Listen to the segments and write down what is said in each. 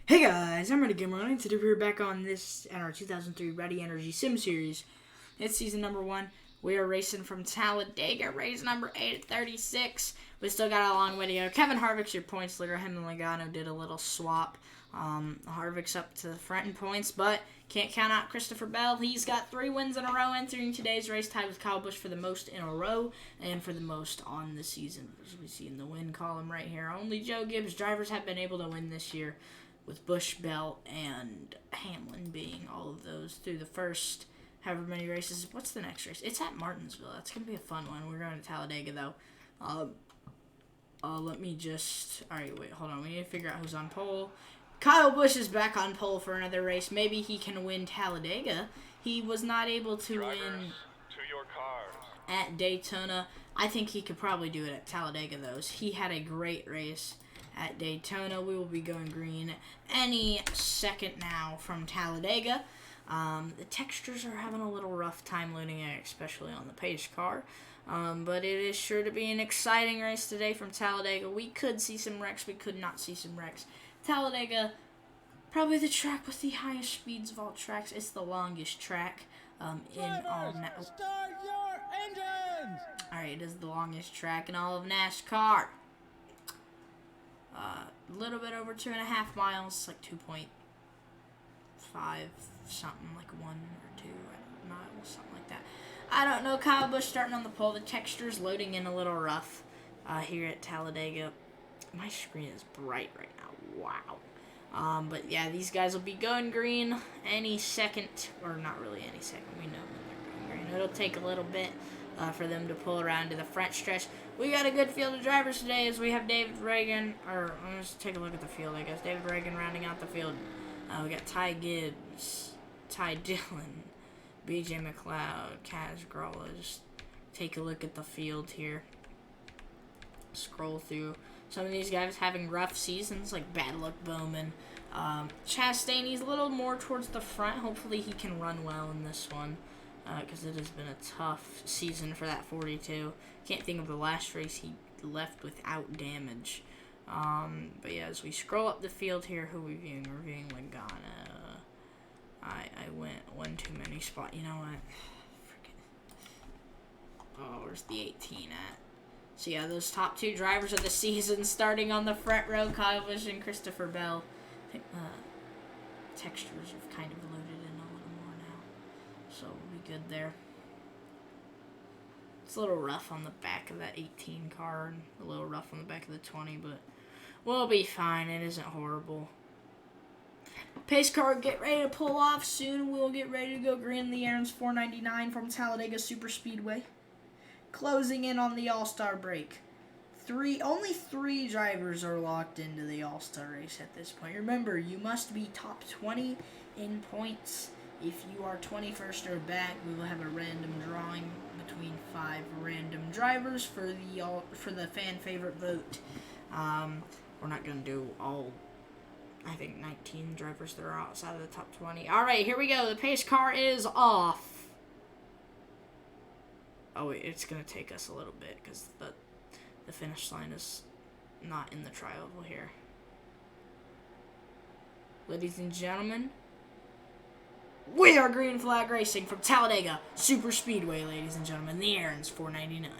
Hey guys, I'm Rowdy Gamer, and today we're back on this NR2003 Rowdy Energy Sim Series. It's season number 1. We are racing from Talladega, race number 836. We still got a long way to go. Kevin Harvick's your points leader. Him and Logano did a little swap. Harvick's up to the front in points, but can't count out Christopher Bell. He's got 3 wins in a row entering today's race, tied with Kyle Busch for the most in a row and for the most on the season. As we see in the win column right here, only Joe Gibbs drivers have been able to win this year, with Busch, Bell, and Hamlin being all of those through the first however many races. What's the next race? It's at Martinsville. That's going to be a fun one. We're going to Talladega, though. Let me just... Alright, wait, hold on. We need to figure out who's on pole. Kyle Busch is back on pole for another race. Maybe he can win Talladega. He was not able to win at Daytona. I think he could probably do it at Talladega, though. He had a great race at Daytona. We will be going green any second now from Talladega. The textures are having a little rough time loading it, especially on the pace car. But it is sure to be an exciting race today from Talladega. We could see some wrecks. We could not see some wrecks. Talladega, probably the track with the highest speeds of all tracks. It's the longest track in all. Start your engines! Alright, it is the longest track in all of NASCAR. A little bit over 2.5 miles, like 2.5 something, like 1 or 2 miles, something like that. I don't know. Kyle Busch starting on the pole. The texture's loading in a little rough here at Talladega. My screen is bright right now. Wow. But yeah, these guys will be going green any second, or not really any second. We know when they're going green. It'll take a little bit for them to pull around to the front stretch. We got a good field of drivers today as we have David Reagan, or let's take a look at the field, I guess. David Reagan rounding out the field. We got Ty Gibbs, Ty Dillon, BJ McLeod, Kaz Gralla. Just take a look at the field here. Scroll through. Some of these guys having rough seasons, like Bad Luck Bowman. Chastain's a little more towards the front. Hopefully he can run well in this one, because it has been a tough season for that 42. Can't think of the last race he left without damage. But yeah, as we scroll up the field here, who are we viewing? We're viewing Logano. I went one too many spots. You know what? Oh, where's the 18 at? So yeah, those top 2 drivers of the season starting on the front row, Kyle Busch and Christopher Bell. I think textures have kind of loaded in a little more now, so we'll be good there. It's a little rough on the back of that 18 car, and a little rough on the back of the 20, but we'll be fine. It isn't horrible. Pace car, get ready to pull off soon. We'll get ready to go green. The Aaron's 499 from Talladega Super Speedway. Closing in on the All-Star break. Only 3 drivers are locked into the All-Star race at this point. Remember, you must be top 20 in points. If you are 21st or back, we will have a random drawing between 5 random drivers for the fan favorite vote. We're not going to do all, I think, 19 drivers that are outside of the top 20. All right, here we go. The pace car is off. Oh, wait, it's going to take us a little bit because the finish line is not in the tri-oval here. Ladies and gentlemen, we are green flag racing from Talladega Super Speedway, ladies and gentlemen. The Aaron's 499.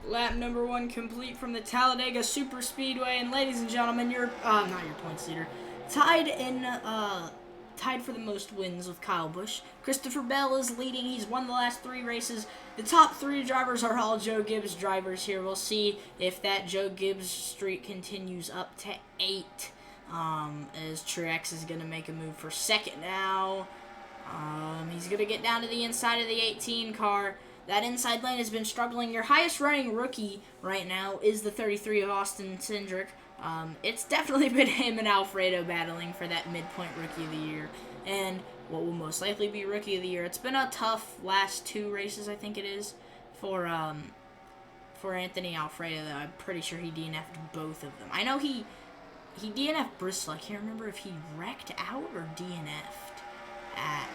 Lap number 1 complete from the Talladega Super Speedway, and ladies and gentlemen, not your points leader, tied in tied for the most wins with Kyle Busch. Christopher Bell is leading. He's won the last 3 races. The top 3 drivers are all Joe Gibbs drivers here. We'll see if that Joe Gibbs streak continues up to 8. As Truex is going to make a move for second now. He's going to get down to the inside of the 18 car. That inside lane has been struggling. Your highest running rookie right now is the 33 of Austin Cindric. It's definitely been him and Alfredo battling for that midpoint Rookie of the Year. And what will most likely be Rookie of the Year. It's been a tough last 2 races, I think it is, for Anthony Alfredo, though. I'm pretty sure he DNF'd both of them. I know he DNF'd Bristol. I can't remember if he wrecked out or DNF'd at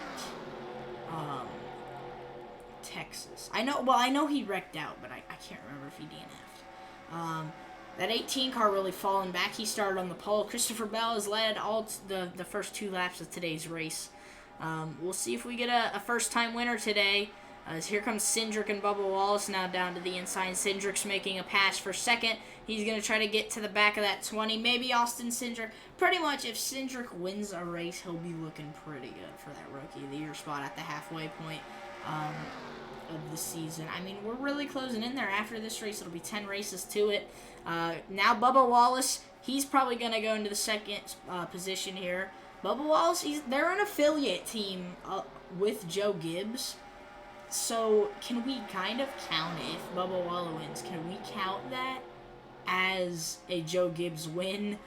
Texas. I know he wrecked out, but I can't remember if he DNF'd. That 18 car really fallen back. He started on the pole. Christopher Bell has led all the first 2 laps of today's race. We'll see if we get a first-time winner today. As here comes Cindric and Bubba Wallace now down to the inside. Cindric's making a pass for second. He's going to try to get to the back of that 20. Maybe Austin Cindric. Pretty much, if Cindric wins a race, he'll be looking pretty good for that Rookie of the Year spot at the halfway point of the season. I mean, we're really closing in there. After this race, it'll be 10 races to it. Now Bubba Wallace, he's probably going to go into the second position here. Bubba Wallace, they're an affiliate team with Joe Gibbs. So, can we kind of count it if Bubba Wallace wins? Can we count that as a Joe Gibbs win?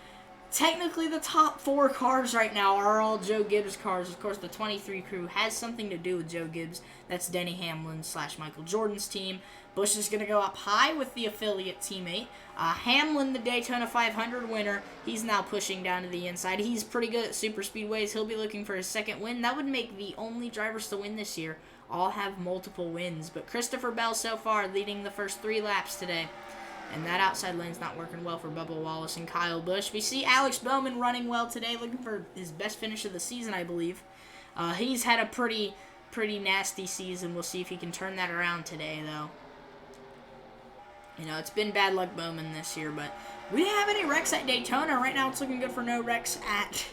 Technically, the top 4 cars right now are all Joe Gibbs cars. Of course, the 23 crew has something to do with Joe Gibbs. That's Denny Hamlin / Michael Jordan's team. Busch is going to go up high with the affiliate teammate. Hamlin, the Daytona 500 winner, he's now pushing down to the inside. He's pretty good at super speedways. He'll be looking for his second win. That would make the only drivers to win this year all have multiple wins. But Christopher Bell so far leading the first 3 laps today. And that outside lane's not working well for Bubba Wallace and Kyle Busch. We see Alex Bowman running well today, looking for his best finish of the season, I believe. He's had a pretty nasty season. We'll see if he can turn that around today, though. You know, it's been bad luck Bowman this year, but we didn't have any wrecks at Daytona. Right now, it's looking good for no wrecks at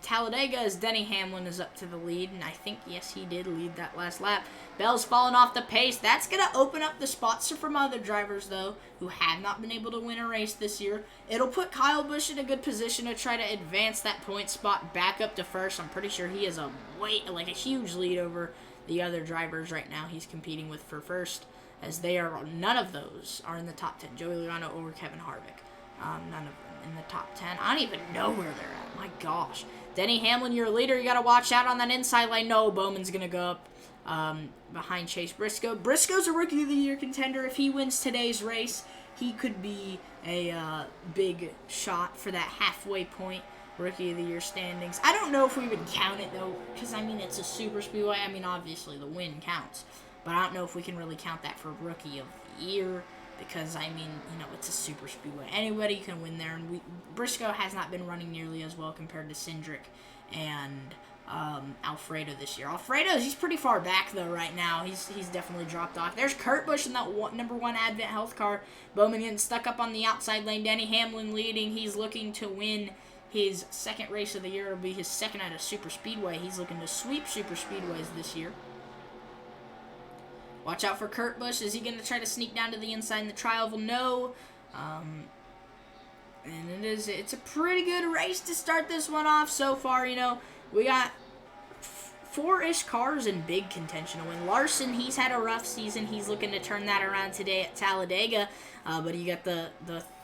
Talladega, as Denny Hamlin is up to the lead, and I think, yes, he did lead that last lap. Bell's fallen off the pace. That's going to open up the spots from other drivers, though, who have not been able to win a race this year. It'll put Kyle Busch in a good position to try to advance that point spot back up to first. I'm pretty sure he has a huge lead over the other drivers right now he's competing with for first, as none of those are in the top 10. Joey Logano or Kevin Harvick. None of them in the top 10. I don't even know where they're at. My gosh. Denny Hamlin, your leader. You got to watch out on that inside lane. No, Bowman's going to go up behind Chase Briscoe. Briscoe's a Rookie of the Year contender. If he wins today's race, he could be a big shot for that halfway point Rookie of the Year standings. I don't know if we would count it, though, because, I mean, it's a super speedway. I mean, obviously, the win counts. But I don't know if we can really count that for Rookie of the Year, because, I mean, you know, it's a super speedway. Anybody can win there, and Briscoe has not been running nearly as well compared to Cindric and Alfredo this year. He's pretty far back, though, right now. He's definitely dropped off. There's Kurt Busch in that number 1 Advent Health car. Bowman getting stuck up on the outside lane. Denny Hamlin leading. He's looking to win his second race of the year. It'll be his second at a super speedway. He's looking to sweep super speedways this year. Watch out for Kurt Busch. Is he going to try to sneak down to the inside in the trial? No. And it's a pretty good race to start this one off so far. You know, we got 4-ish cars in big contention to win. Larson, he's had a rough season. He's looking to turn that around today at Talladega. But you got the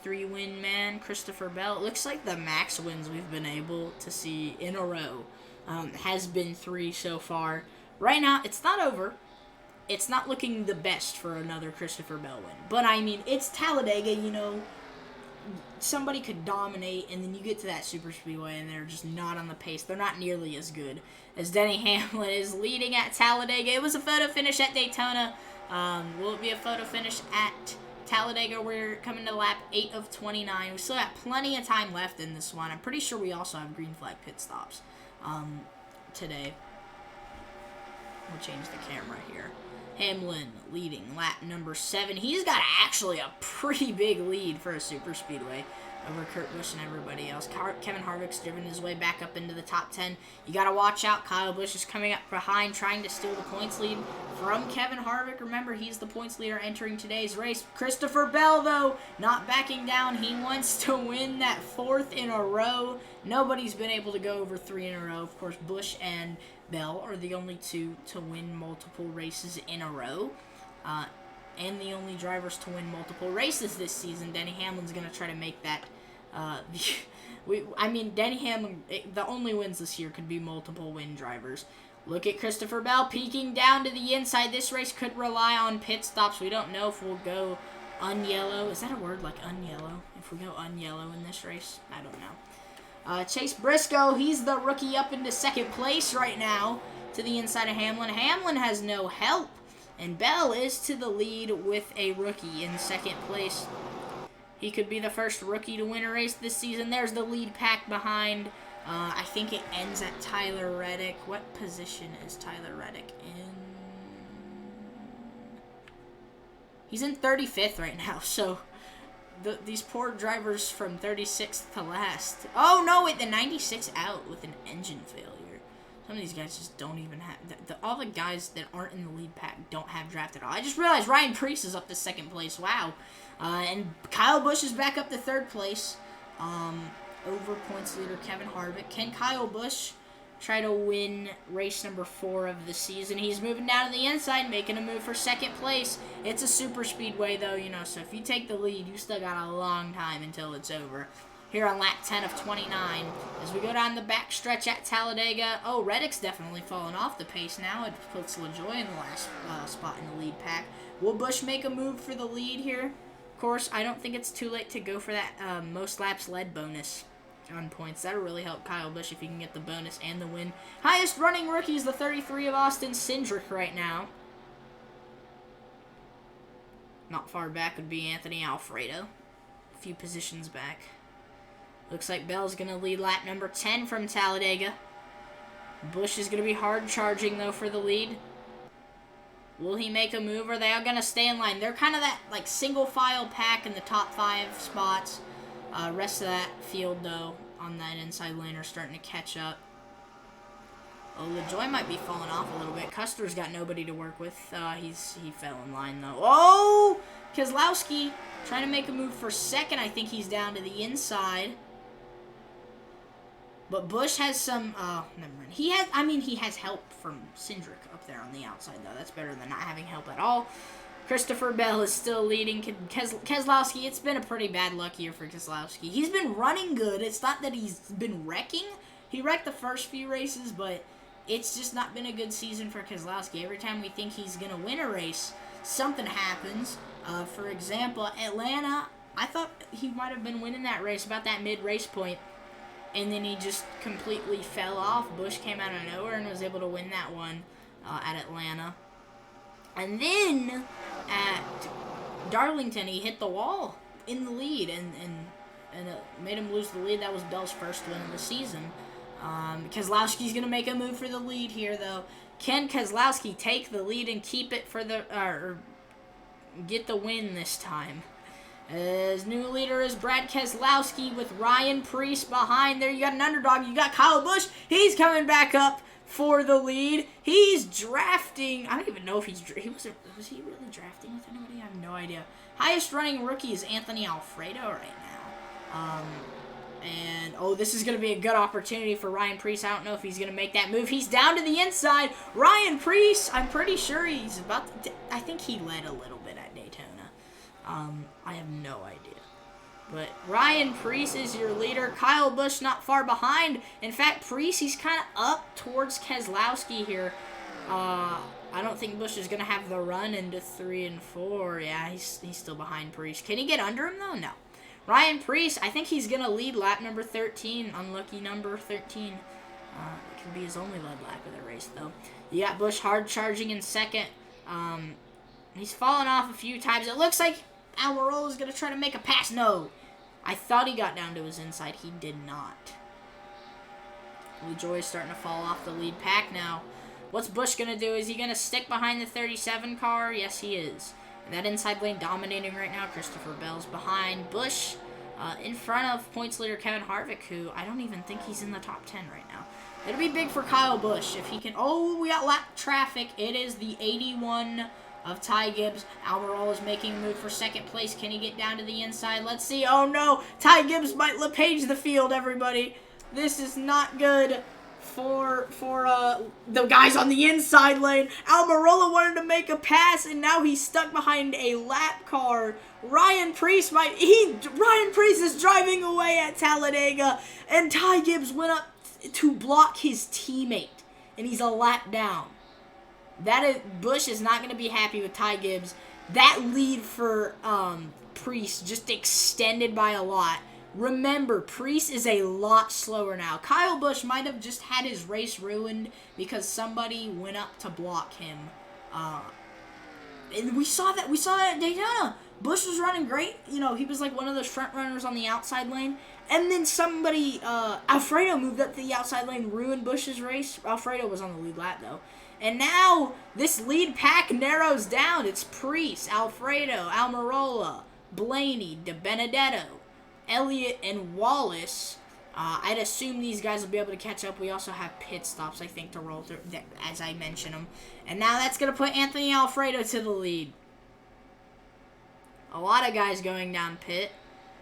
3-win man, Christopher Bell. It looks like the max wins we've been able to see in a row has been 3 so far. Right now, it's not over. It's not looking the best for another Christopher Bell win. But, I mean, it's Talladega, you know. Somebody could dominate, and then you get to that super speedway, and they're just not on the pace. They're not nearly as good as Denny Hamlin is leading at Talladega. It was a photo finish at Daytona. Will it be a photo finish at Talladega? We're coming to lap 8 of 29. We still have plenty of time left in this one. I'm pretty sure we also have green flag pit stops today. We'll change the camera here. Hamlin leading lap number 7. He's got actually a pretty big lead for a super speedway. over Kurt Busch and everybody else. Kevin Harvick's driven his way back up into the top 10. You got to watch out. Kyle Busch is coming up behind, trying to steal the points lead from Kevin Harvick. Remember, he's the points leader entering today's race. Christopher Bell, though, not backing down. He wants to win that 4th in a row. Nobody's been able to go over 3 in a row. Of course, Busch and Bell are the only 2 to win multiple races in a row. And the only drivers to win multiple races this season. Denny Hamlin's going to try to make that. Denny Hamlin, the only wins this year could be multiple win drivers. Look at Christopher Bell peeking down to the inside. This race could rely on pit stops. We don't know if we'll go unyellow. Is that a word, like unyellow? If we go unyellow in this race? I don't know. Chase Briscoe, he's the rookie up into 2nd place right now to the inside of Hamlin. Hamlin has no help. And Bell is to the lead with a rookie in 2nd place. He could be the first rookie to win a race this season. There's the lead pack behind. I think it ends at Tyler Reddick. What position is Tyler Reddick in? He's in 35th right now, so these poor drivers from 36th to last. Oh, no, wait, the 96 out with an engine failure. Some of these guys just don't even have... all the guys that aren't in the lead pack don't have draft at all. I just realized Ryan Preece is up to 2nd place. Wow. And Kyle Busch is back up to 3rd place. Over points leader Kevin Harvick. Can Kyle Busch try to win race number 4 of the season? He's moving down to the inside, making a move for 2nd place. It's a super speedway, though, you know, so if you take the lead, you still got a long time until it's over. Here on lap 10 of 29, as we go down the back stretch at Talladega. Oh, Reddick's definitely fallen off the pace now. It puts LaJoie in the last spot in the lead pack. Will Busch make a move for the lead here? Of course, I don't think it's too late to go for that most laps led bonus on points. That'll really help Kyle Busch if he can get the bonus and the win. Highest running rookie is the 33 of Austin Cindric right now. Not far back would be Anthony Alfredo. A few positions back. Looks like Bell's going to lead lap number 10 from Talladega. Busch is going to be hard charging, though, for the lead. Will he make a move, or are they all going to stay in line? They're kind of that, like, single file pack in the top 5 spots. Rest of that field, though, on that inside lane are starting to catch up. Oh, LaJoie might be falling off a little bit. Custer's got nobody to work with. He fell in line, though. Oh! Keselowski trying to make a move for 2nd. I think he's down to the inside. But Busch has some, never mind. He has help from Cindric up there on the outside, though. That's better than not having help at all. Christopher Bell is still leading. Keselowski, it's been a pretty bad luck year for Keselowski. He's been running good. It's not that he's been wrecking. He wrecked the first few races, but it's just not been a good season for Keselowski. Every time we think he's going to win a race, something happens. For example, Atlanta, I thought he might have been winning that race about that mid-race point. And then he just completely fell off. Busch came out of nowhere and was able to win that one at Atlanta. And then at Darlington, he hit the wall in the lead and it made him lose the lead. That was Bell's first win of the season. Keselowski's going to make a move for the lead here, though. Can Keselowski take the lead and keep it for the or get the win this time? His new leader is Brad Keselowski with Ryan Preece behind there. You got an underdog. You got Kyle Busch. He's coming back up for the lead. He's drafting. I don't even know if was he really drafting with anybody? I have no idea. Highest running rookie is Anthony Alfredo right now. This is going to be a good opportunity for Ryan Preece. I don't know if he's going to make that move. He's down to the inside. Ryan Preece, I'm pretty sure he's about to... I think he led a little bit at Daytona. I have no idea. But Ryan Preece is your leader. Kyle Busch not far behind. In fact, Preece, he's kind of up towards Keselowski here. I don't think Busch is going to have the run into 3 and 4. Yeah, he's still behind Preece. Can he get under him, though? No. Ryan Preece, I think he's going to lead lap number 13. Unlucky number 13. It could be his only lead lap of the race, though. You got Busch hard charging in 2nd. He's fallen off a few times. It looks like Almirola is going to try to make a pass. No. I thought he got down to his inside. He did not. LaJoie is starting to fall off the lead pack now. What's Busch going to do? Is he going to stick behind the 37 car? Yes, he is. And that inside lane dominating right now. Christopher Bell's behind. Busch in front of points leader Kevin Harvick, who I don't even think he's in the top 10 right now. It'll be big for Kyle Busch if he can. Oh, we got lap traffic. It is the 81 of Ty Gibbs. Almirola is making a move for second place. Can he get down to the inside? Let's see. Oh, no. Ty Gibbs might LePage the field, everybody. This is not good for the guys on the inside lane. Almirola wanted to make a pass, and now he's stuck behind a lap car. Ryan Preece is driving away at Talladega, and Ty Gibbs went up to block his teammate, and he's a lap down. Busch is not going to be happy with Ty Gibbs. That lead for Preece just extended by a lot. Remember, Preece is a lot slower now. Kyle Busch might have just had his race ruined because somebody went up to block him. And we saw that at Daytona. Busch was running great. You know, he was like one of those front runners on the outside lane. And then somebody, Alfredo moved up to the outside lane, ruined Busch's race. Alfredo was on the lead lap, though. And now, this lead pack narrows down. It's Preece, Alfredo, Almirola, Blaney, DiBenedetto, Elliott, and Wallace. I'd assume these guys will be able to catch up. We also have pit stops, I think, to roll through, as I mentioned them. And now that's going to put Anthony Alfredo to the lead. A lot of guys going down pit.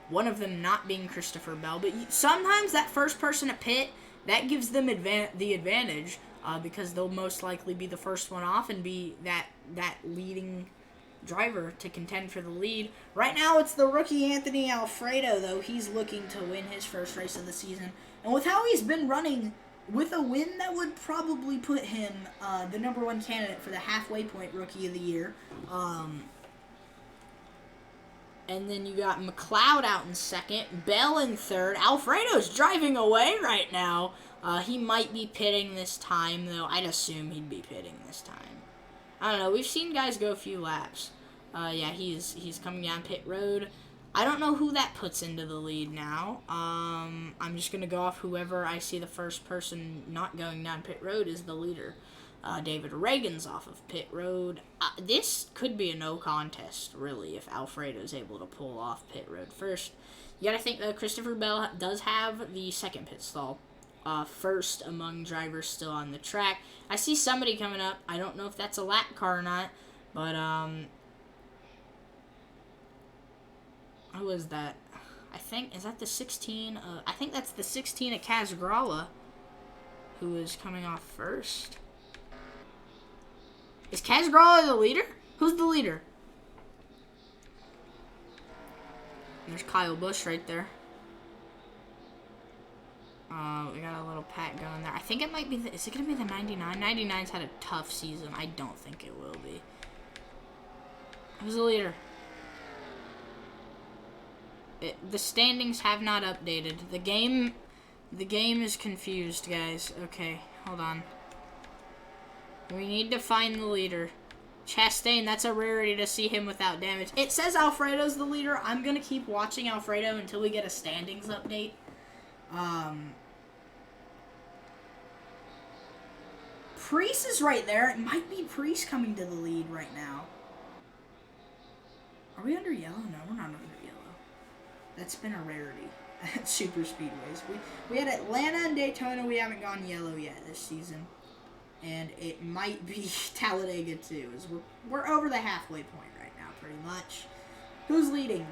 One of them not being Christopher Bell. But sometimes that first person to pit, that gives them the advantage. Because they'll most likely be the first one off and be that leading driver to contend for the lead. Right now, it's the rookie Anthony Alfredo, though. He's looking to win his first race of the season. And with how he's been running, with a win, that would probably put him the #1 candidate for the halfway point Rookie of the Year. And then you got McLeod out in second, Bell in third. Alfredo's driving away right now. He might be pitting this time, though. I'd assume he'd be pitting this time. I don't know. We've seen guys go a few laps. Yeah, he's coming down pit road. I don't know who that puts into the lead now. I'm just going to go off whoever I see the first person not going down pit road is the leader. David Reagan's off of pit road. This could be a no contest, really, if Alfredo's able to pull off pit road first. You got to think that Christopher Bell does have the second pit stall. First among drivers still on the track. I see somebody coming up. I don't know if that's a lap car or not, but who is that? I think, is that the 16? I think that's the 16 of Casgrala, who is coming off first. Is Casgrala the leader? Who's the leader? There's Kyle Busch right there. We got a little pack going there. I think it might be is it going to be the 99? 99's had a tough season. I don't think it will be. Who's the leader? The standings have not updated. The game is confused, guys. Okay, hold on. We need to find the leader. Chastain, that's a rarity to see him without damage. It says Alfredo's the leader. I'm going to keep watching Alfredo until we get a standings update. Preece is right there. It might be Preece coming to the lead right now. Are we under yellow? No, we're not under yellow. That's been a rarity at super speedways. We had Atlanta and Daytona. We haven't gone yellow yet this season. And it might be Talladega too. As we're over the halfway point right now, pretty much. Who's leading?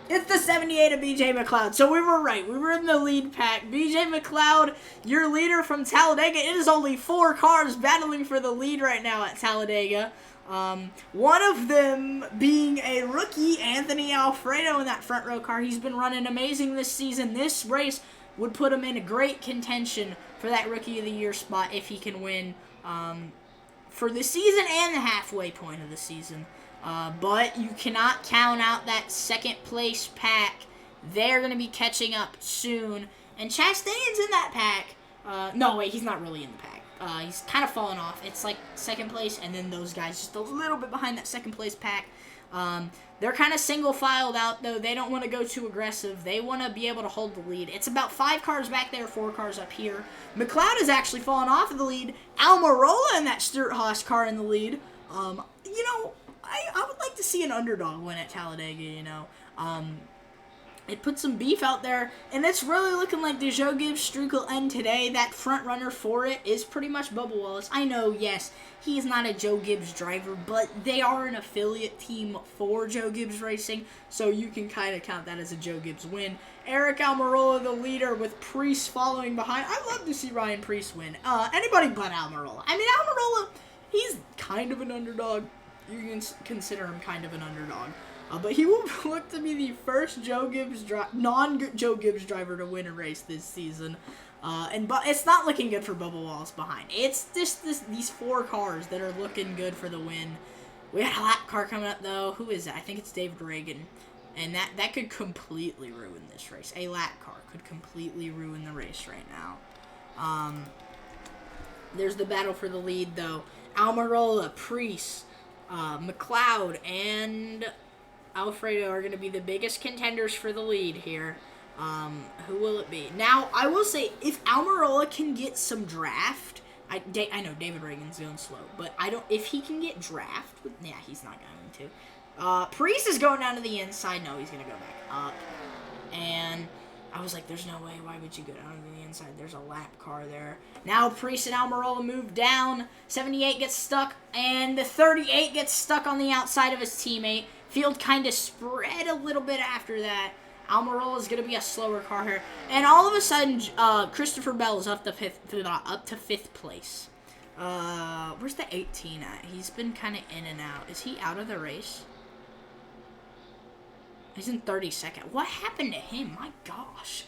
It's the 78 of BJ McLeod. So we were right. We were in the lead pack. BJ McLeod, your leader from Talladega. It is only 4 cars battling for the lead right now at Talladega. One of them being a rookie, Anthony Alfredo, in that front row car. He's been running amazing this season. This race would put him in a great contention for that Rookie of the Year spot if he can win for the season and the halfway point of the season. But you cannot count out that second place pack. They're going to be catching up soon. And Chastain's in that pack. No, wait, he's not really in the pack. He's kind of fallen off. It's like second place, and then those guys just a little bit behind that second place pack. They're kind of single-filed out, though. They don't want to go too aggressive. They want to be able to hold the lead. It's about 5 cars back there, 4 cars up here. McLeod has actually fallen off of the lead. Almirola in that Stewart-Haas car in the lead. I would like to see an underdog win at Talladega, it put some beef out there, and it's really looking like the Joe Gibbs streak will end today. That front runner for it is pretty much Bubba Wallace. I know, yes, he's not a Joe Gibbs driver, but they are an affiliate team for Joe Gibbs Racing, so you can kind of count that as a Joe Gibbs win. Eric Almirola, the leader, with Priest following behind. I'd love to see Ryan Priest win. Anybody but Almirola. I mean, Almirola, he's kind of an underdog. You can consider him kind of an underdog. But he will look to be the first non-Joe Gibbs driver to win a race this season. But it's not looking good for Bubba Wallace behind. It's just these 4 cars that are looking good for the win. We got a lap car coming up, though. Who is that? I think it's David Reagan. And that could completely ruin this race. A lap car could completely ruin the race right now. There's the battle for the lead, though. Almirola, Priest, McLeod, and Alfredo are going to be the biggest contenders for the lead here. Who will it be? Now, I will say, if Almirola can get some draft, I know David Reagan's going slow, but if he can get draft, yeah, he's not going to. Priest is going down to the inside. No, he's going to go back up. And I was like, there's no way. Why would you go down to the inside? There's a lap car there. Now Priest and Almirola move down. 78 gets stuck, and the 38 gets stuck on the outside of his teammate. Field kind of spread a little bit after that. Almirola is going to be a slower car here. And all of a sudden, Christopher Bell is up to fifth place. Where's the 18 at? He's been kind of in and out. Is he out of the race? He's in 32nd. What happened to him? My gosh.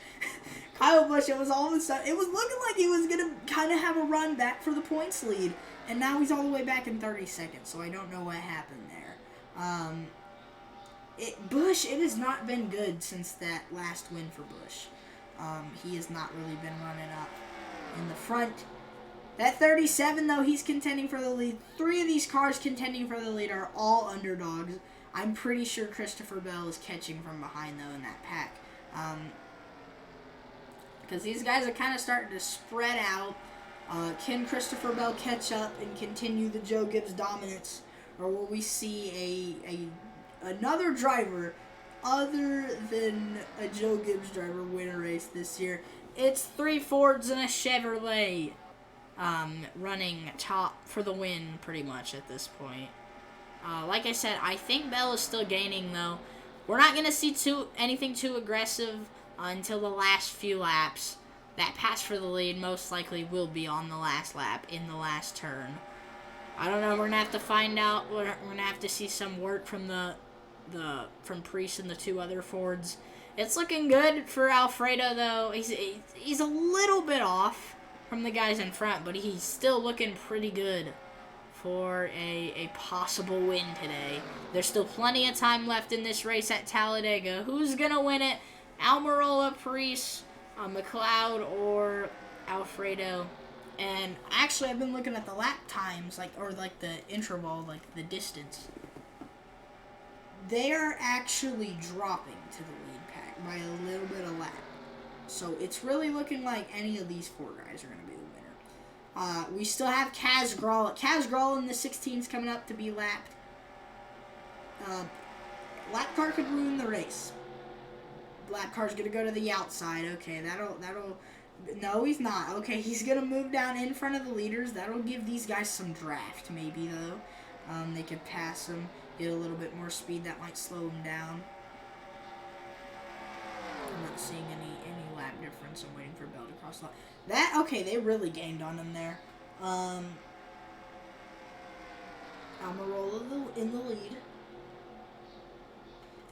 Kyle Busch, it was all of a sudden, it was looking like he was going to kind of have a run back for the points lead. And now he's all the way back in 32nd, so I don't know what happened there. Busch, it has not been good since that last win for Busch. He has not really been running up in the front. That 37, though, he's contending for the lead. 3 of these cars contending for the lead are all underdogs. I'm pretty sure Christopher Bell is catching from behind, though, in that pack. Because these guys are kind of starting to spread out. Can Christopher Bell catch up and continue the Joe Gibbs dominance? Or will we see another driver other than a Joe Gibbs driver win a race this year? It's 3 Fords and a Chevrolet running top for the win pretty much at this point. Like I said, I think Bell is still gaining, though. We're not going to see anything too aggressive until the last few laps. That pass for the lead most likely will be on the last lap in the last turn. I don't know. We're going to have to find out. We're going to have to see some work from from Priest and the 2 other Fords. It's looking good for Alfredo, though. He's a little bit off from the guys in front, but he's still looking pretty good for a possible win today. There's still plenty of time left in this race at Talladega. Who's going to win it? Almirola, Priest, McLeod, or Alfredo? And actually, I've been looking at the lap times, or the interval, the distance. They are actually dropping to the lead pack by a little bit of lap. So it's really looking like any of these 4 guys are going to be the winner. We still have Kaz Gralla. Kaz Gralla in the 16s coming up to be lapped. Lap car could ruin the race. Lap car's going to go to the outside. Okay, that'll... No, he's not. Okay, he's going to move down in front of the leaders. That'll give these guys some draft, maybe, though. They could pass him, get a little bit more speed. That might slow him down. I'm not seeing any lap difference. I'm waiting for Bell to cross the line. Okay, they really gained on him there. Almirola in the lead.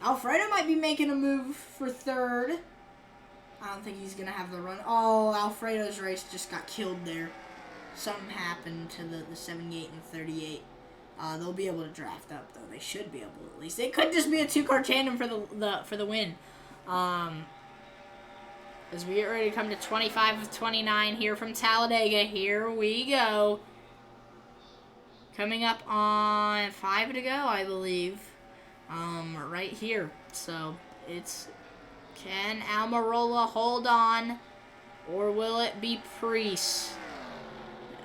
Alfredo might be making a move for 3rd. I don't think he's going to have the run. Oh, Alfredo's race just got killed there. Something happened to the 78 and 38. They'll be able to draft up, though. They should be able to, at least. It could just be a 2-car tandem for the win. As we get ready to come to 25 of 29 here from Talladega. Here we go. Coming up on 5 to go, I believe. Right here. So, can Almirola hold on? Or will it be Priest?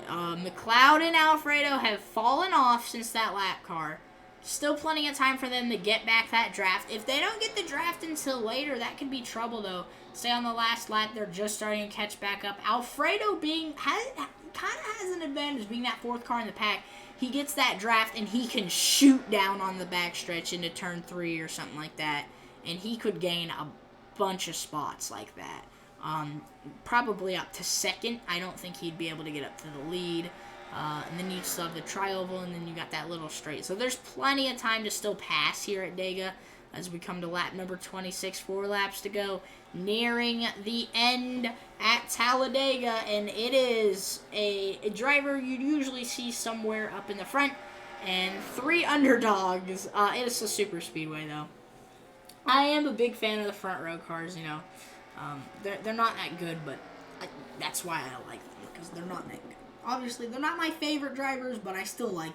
McLeod and Alfredo have fallen off since that lap car. Still plenty of time for them to get back that draft. If they don't get the draft until later, that could be trouble, though. Say on the last lap, they're just starting to catch back up. Alfredo kind of has an advantage being that 4th car in the pack. He gets that draft, and he can shoot down on the backstretch into turn 3 or something like that. And he could gain a bunch of spots like that. Probably up to 2nd. I don't think he'd be able to get up to the lead. And then you still have the tri-oval, and then you got that little straight. So there's plenty of time to still pass here at Dega as we come to lap number 26, 4 laps to go. Nearing the end at Talladega, and it is a driver you'd usually see somewhere up in the front, and 3 underdogs. It is a super speedway, though. I am a big fan of the front row cars, you know. They're not that good, but that's why I like them, because they're not that good. Obviously, they're not my favorite drivers, but I still like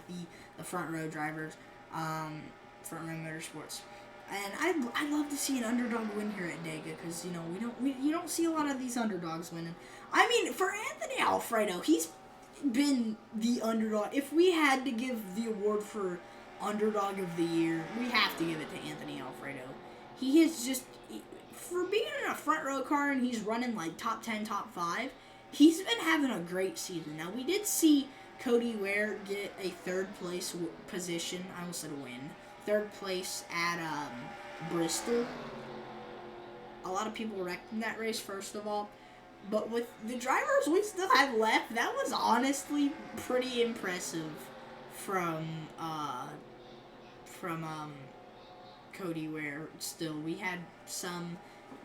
the front row drivers, front row motorsports. And I'd love to see an underdog win here at Dega, because you know you don't see a lot of these underdogs winning. I mean, for Anthony Alfredo, he's been the underdog. If we had to give the award for underdog of the year, we have to give it to Anthony Alfredo. He is just, for being in a front row car and he's running like top 10, top 5. He's been having a great season. Now, we did see Cody Ware get a 3rd place position. I almost said win. 3rd place at Bristol. A lot of people wrecked in that race, first of all. But with the drivers we still have left, that was honestly pretty impressive from Cody Ware. Still, we had some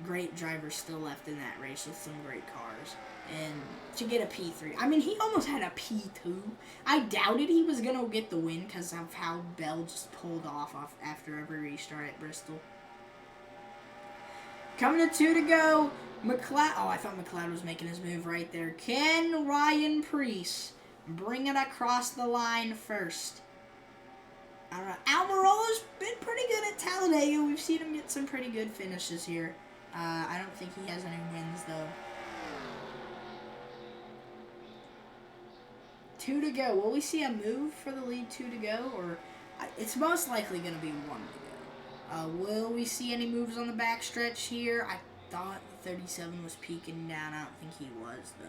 great drivers still left in that race with some great cars. And to get a P3, I mean, he almost had a P2. I doubted he was going to get the win because of how Bell just pulled off after every restart at Bristol. Coming to 2 to go, McLeod. Oh, I thought McLeod was making his move right there. Can Ryan Preece bring it across the line first? I don't know. Almirola's been pretty good at Talladega. We've seen him get some pretty good finishes here. I don't think he has any wins, though. 2 to go. Will we see a move for the lead 2 to go? Or it's most likely going to be 1 to go. Will we see any moves on the backstretch here? I thought 37 was peeking down. I don't think he was, though.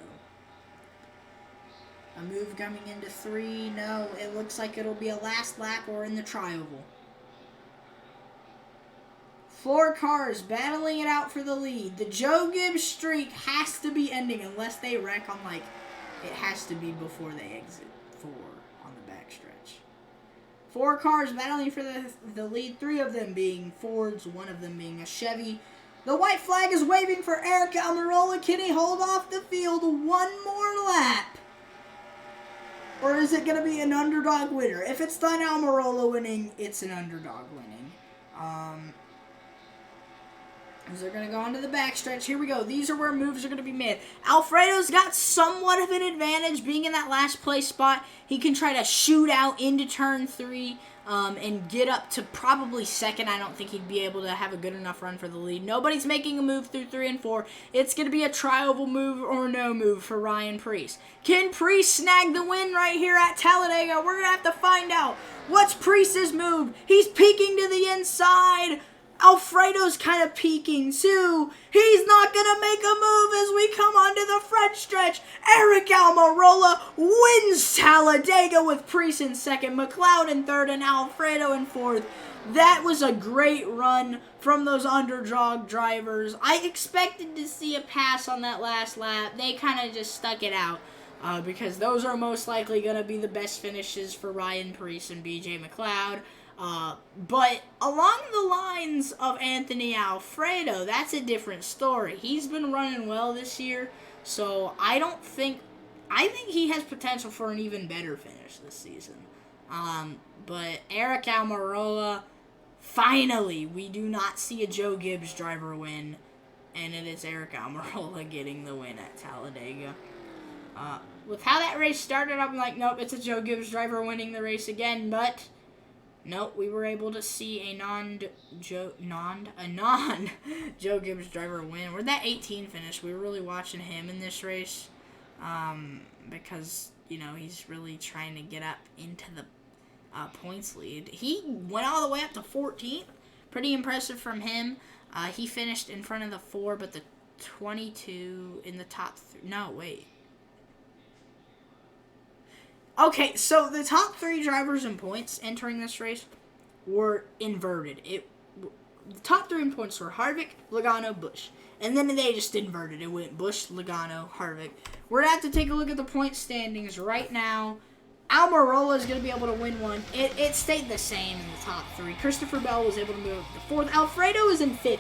A move coming into 3. No, it looks like it'll be a last lap or in the tri-oval. 4 cars battling it out for the lead. The Joe Gibbs streak has to be ending unless they wreck on, like, it has to be before they exit 4 on the backstretch. 4 cars battling for the lead, 3 of them being Fords, 1 of them being a Chevy. The white flag is waving for Eric Almirola. Can he hold off the field 1 more lap? Or is it going to be an underdog winner? If it's done Almirola winning, it's an underdog winning. As they're going to go onto the backstretch. Here we go. These are where moves are going to be made. Alfredo's got somewhat of an advantage being in that last place spot. He can try to shoot out into turn 3 and get up to probably 2nd. I don't think he'd be able to have a good enough run for the lead. Nobody's making a move through 3 and 4. It's going to be a tri-oval move or no move for Ryan Preece. Can Preece snag the win right here at Talladega? We're going to have to find out. What's Preece's move? He's peeking to the inside. Alfredo's kind of peeking too. He's not going to make a move as we come onto the front stretch. Eric Almirola wins Talladega with Preece in 2nd, McLeod in 3rd, and Alfredo in 4th. That was a great run from those underdog drivers. I expected to see a pass on that last lap. They kind of just stuck it out because those are most likely going to be the best finishes for Ryan Preece and BJ McLeod. But along the lines of Anthony Alfredo, that's a different story. He's been running well this year, so I think he has potential for an even better finish this season. But Eric Almirola, finally, we do not see a Joe Gibbs driver win, and it is Eric Almirola getting the win at Talladega. With how that race started, I'm like, nope, it's a Joe Gibbs driver winning the race again, but nope, we were able to see a non-Joe Gibbs driver win. Where'd that 18 finish? We were really watching him in this race because, you know, he's really trying to get up into the points lead. He went all the way up to 14th. Pretty impressive from him. He finished in front of the 4, but the 22 in the top 3. No, wait. Okay, so the top 3 drivers in points entering this race were inverted. The top 3 in points were Harvick, Logano, Busch. And then they just inverted. It went Busch, Logano, Harvick. We're going to have to take a look at the point standings right now. Almirola is going to be able to win one. It stayed the same in the top 3. Christopher Bell was able to move up to 4th. Alfredo is in 5th,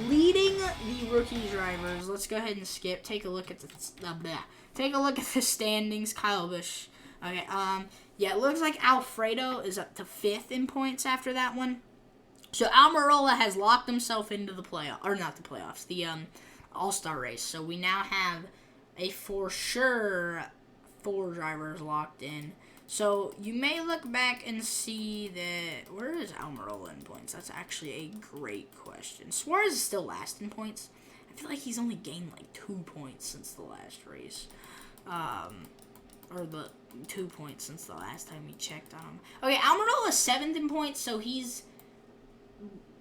leading the rookie drivers. Let's go ahead and skip. Take a look at the standings. Kyle Busch. Okay. Yeah, it looks like Alfredo is up to 5th in points after that one. So Almirola has locked himself into the playoffs, the All-Star race. So we now have a for sure 4 drivers locked in. So you may look back and see that, where is Almirola in points? That's actually a great question. Suarez is still last in points. I feel like he's only gained like 2 points since the last race. Or the 2 points since the last time we checked on him. Okay, Almirola is 7th in points, so he's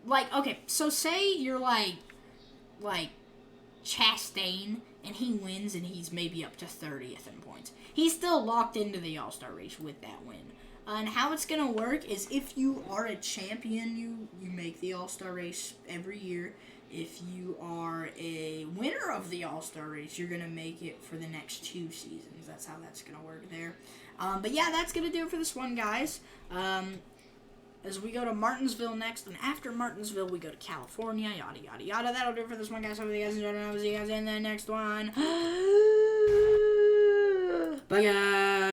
like, okay, so say you're like Chastain, and he wins, and he's maybe up to 30th in points. He's still locked into the All-Star race with that win. And how it's going to work is if you are a champion, you make the All-Star race every year. If you are a winner of the All-Star race, you're going to make it for the next 2 seasons. That's how that's going to work there. But yeah, that's going to do it for this one, guys. As we go to Martinsville next, and after Martinsville, we go to California, yada, yada, yada. That'll do it for this one, guys. Hope you guys enjoyed it, and I will see you guys in the next one. Bye, guys.